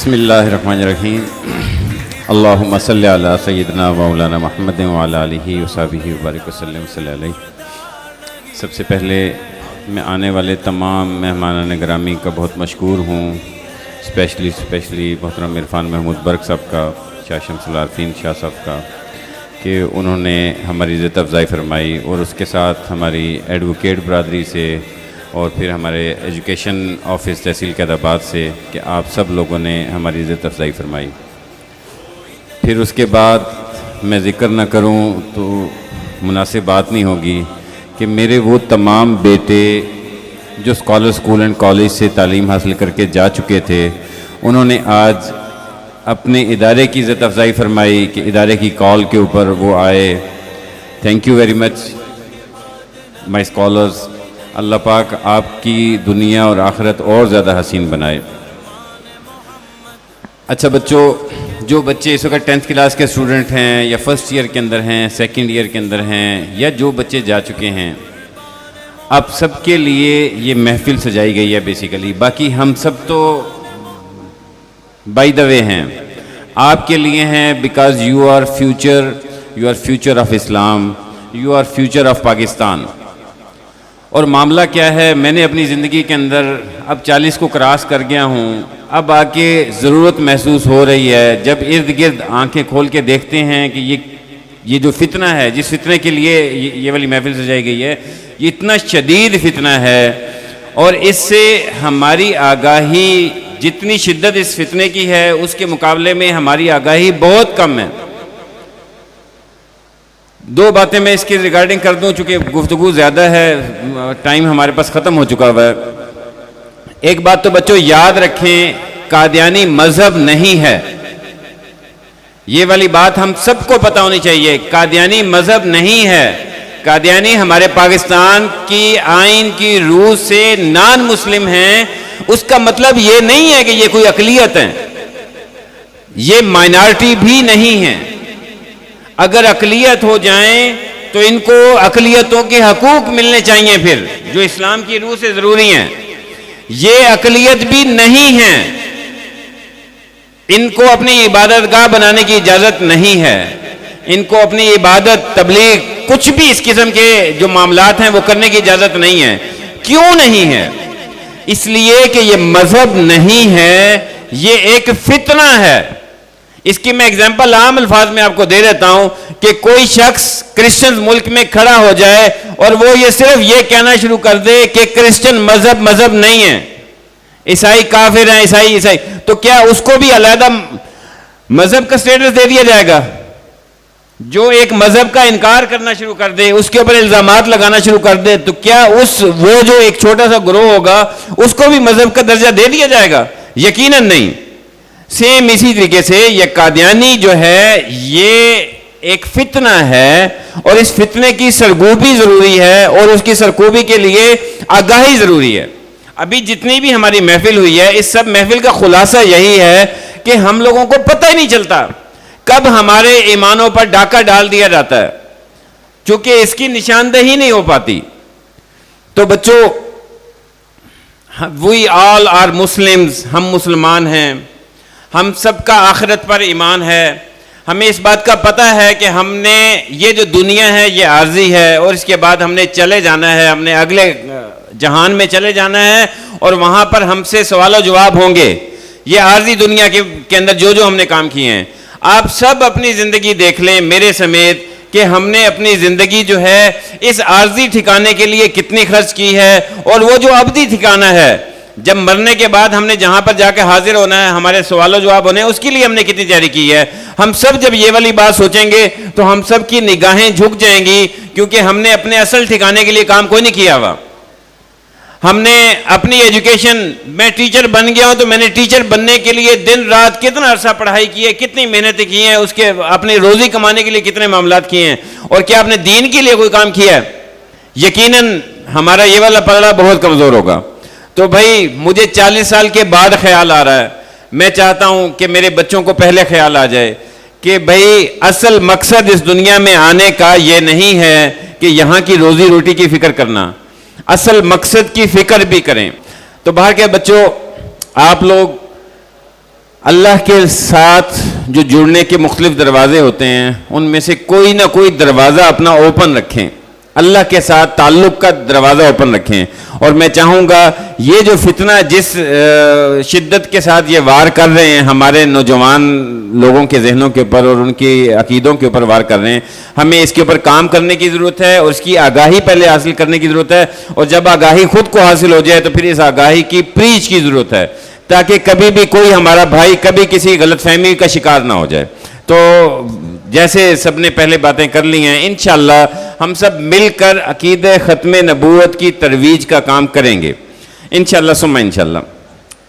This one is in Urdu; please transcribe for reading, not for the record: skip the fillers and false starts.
بسم اللہ الرحمن الرحیم اللہم صلی علی سیدنا مولانا محمد وعلی آلہ وصحبہ وبارک وسلم صلی اللہ علیہ۔ سب سے پہلے میں آنے والے تمام مہمانان گرامی کا بہت مشکور ہوں، اسپیشلی محترم عرفان محمود برق صاحب کا، شاہ شمس العارفین شاہ صاحب کا، کہ انہوں نے ہماری عزت افزائی فرمائی، اور اس کے ساتھ ہماری ایڈوکیٹ برادری سے اور پھر ہمارے ایجوکیشن آفس تحصیل قائدآباد سے، کہ آپ سب لوگوں نے ہماری عزت افزائی فرمائی۔ پھر اس کے بعد میں ذکر نہ کروں تو مناسب بات نہیں ہوگی کہ میرے وہ تمام بیٹے جو اسکالر اسکول اینڈ کالج سے تعلیم حاصل کر کے جا چکے تھے، انہوں نے آج اپنے ادارے کی عزت افزائی فرمائی کہ ادارے کی کال کے اوپر وہ آئے۔ Thank you very much my scholars. اللہ پاک آپ کی دنیا اور آخرت اور زیادہ حسین بنائے۔ اچھا بچوں، جو بچے اس وقت 10th کلاس کے اسٹوڈنٹ ہیں یا فرسٹ ایئر کے اندر ہیں، سیکنڈ ایئر کے اندر ہیں، یا جو بچے جا چکے ہیں، آپ سب کے لیے یہ محفل سجائی گئی ہے بیسیکلی۔ باقی ہم سب تو بائی دا وے ہیں، آپ کے لیے ہیں، because you are future of Islam, you are future of Pakistan. اور معاملہ کیا ہے، میں نے اپنی زندگی کے اندر اب 40 کو کراس کر گیا ہوں، اب آ کے ضرورت محسوس ہو رہی ہے جب ارد گرد آنکھیں کھول کے دیکھتے ہیں کہ یہ جو فتنہ ہے، جس فتنے کے لیے یہ والی محفل سجائی گئی ہے، یہ اتنا شدید فتنہ ہے، اور اس سے ہماری آگاہی، جتنی شدت اس فتنے کی ہے اس کے مقابلے میں ہماری آگاہی بہت کم ہے۔ دو باتیں میں اس کے ریگارڈنگ کر دوں، چونکہ گفتگو زیادہ ہے، ٹائم ہمارے پاس ختم ہو چکا ہوا ہے۔ ایک بات تو بچوں یاد رکھیں، قادیانی مذہب نہیں ہے، یہ والی بات ہم سب کو پتہ ہونی چاہیے۔ قادیانی مذہب نہیں ہے، قادیانی ہمارے پاکستان کی آئین کی روح سے نان مسلم ہیں۔ اس کا مطلب یہ نہیں ہے کہ یہ کوئی اقلیت ہے، یہ مائنارٹی بھی نہیں ہے۔ اگر اقلیت ہو جائیں تو ان کو اقلیتوں کے حقوق ملنے چاہیے، پھر جو اسلام کی روح سے ضروری ہیں۔ یہ اقلیت بھی نہیں ہے، ان کو اپنی عبادت گاہ بنانے کی اجازت نہیں ہے، ان کو اپنی عبادت، تبلیغ، کچھ بھی اس قسم کے جو معاملات ہیں وہ کرنے کی اجازت نہیں ہے۔ کیوں نہیں ہے؟ اس لیے کہ یہ مذہب نہیں ہے، یہ ایک فتنہ ہے۔ اس کی میں اگزامپل عام الفاظ میں آپ کو دے دیتا ہوں کہ کوئی شخص کرسچن ملک میں کھڑا ہو جائے اور وہ یہ صرف یہ کہنا شروع کر دے کہ کرسچن مذہب نہیں ہے، عیسائی کافر ہیں، عیسائی، تو کیا اس کو بھی علیحدہ مذہب کا سٹیٹس دے دیا جائے گا؟ جو ایک مذہب کا انکار کرنا شروع کر دے، اس کے اوپر الزامات لگانا شروع کر دے، تو کیا وہ جو ایک چھوٹا سا گروہ ہوگا اس کو بھی مذہب کا درجہ دے دیا جائے گا؟ یقیناً نہیں۔ سیم اسی طریقے سے یہ قادیانی جو ہے یہ ایک فتنہ ہے، اور اس فتنے کی سرکوبی ضروری ہے، اور اس کی سرکوبی کے لیے آگاہی ضروری ہے۔ ابھی جتنی بھی ہماری محفل ہوئی ہے، اس سب محفل کا خلاصہ یہی ہے کہ ہم لوگوں کو پتہ ہی نہیں چلتا کب ہمارے ایمانوں پر ڈاکہ ڈال دیا جاتا ہے، چونکہ اس کی نشاندہی نہیں ہو پاتی۔ تو بچوں، we all are Muslims، ہم مسلمان ہیں، ہم سب کا آخرت پر ایمان ہے۔ ہمیں اس بات کا پتہ ہے کہ ہم نے یہ جو دنیا ہے یہ عارضی ہے، اور اس کے بعد ہم نے چلے جانا ہے، ہم نے اگلے جہان میں چلے جانا ہے، اور وہاں پر ہم سے سوال و جواب ہوں گے۔ یہ عارضی دنیا کے اندر جو ہم نے کام کیے ہیں، آپ سب اپنی زندگی دیکھ لیں میرے سمیت کہ ہم نے اپنی زندگی جو ہے اس عارضی ٹھکانے کے لیے کتنی خرچ کی ہے، اور وہ جو ابدی ٹھکانہ ہے، جب مرنے کے بعد ہم نے جہاں پر جا کے حاضر ہونا ہے، ہمارے سوال و جواب ہونے ہیں، اس کے لیے ہم نے کتنی تیاری کی ہے۔ ہم سب جب یہ والی بات سوچیں گے تو ہم سب کی نگاہیں جھک جائیں گی، کیونکہ ہم نے اپنے اصل ٹھکانے کے لیے کام کوئی نہیں کیا ہوا۔ ہم نے اپنی ایجوکیشن، میں ٹیچر بن گیا ہوں تو میں نے ٹیچر بننے کے لیے دن رات کتنا عرصہ پڑھائی کی ہے، کتنی محنتیں کی ہیں، اس کے اپنی روزی کمانے کے لیے کتنے معاملات کیے ہیں، اور کیا آپ نے دین کے لیے کوئی کام کیا ہے؟ یقیناً ہمارا یہ والا پلڑا بہت کمزور ہوگا۔ تو بھائی مجھے 40 سال کے بعد خیال آ رہا ہے، میں چاہتا ہوں کہ میرے بچوں کو پہلے خیال آ جائے کہ بھائی اصل مقصد اس دنیا میں آنے کا یہ نہیں ہے کہ یہاں کی روزی روٹی کی فکر کرنا، اصل مقصد کی فکر بھی کریں۔ تو باہر کے بچوں، آپ لوگ اللہ کے ساتھ جو جڑنے کے مختلف دروازے ہوتے ہیں ان میں سے کوئی نہ کوئی دروازہ اپنا اوپن رکھیں، اللہ کے ساتھ تعلق کا دروازہ اوپن رکھیں. اور میں چاہوں گا یہ جو فتنہ جس شدت کے ساتھ یہ وار کر رہے ہیں ہمارے نوجوان لوگوں کے ذہنوں کے اوپر اور ان کی عقیدوں کے اوپر وار کر رہے ہیں، ہمیں اس کے اوپر کام کرنے کی ضرورت ہے اور اس کی آگاہی پہلے حاصل کرنے کی ضرورت ہے. اور جب آگاہی خود کو حاصل ہو جائے تو پھر اس آگاہی کی پریچ کی ضرورت ہے، تاکہ کبھی بھی کوئی ہمارا بھائی کبھی کسی غلط فہمی کا شکار نہ ہو جائے. تو جیسے سب نے پہلے باتیں کر لی ہیں، انشاءاللہ ہم سب مل کر عقیدہ ختم نبوت کی ترویج کا کام کریں گے انشاءاللہ ثم انشاءاللہ.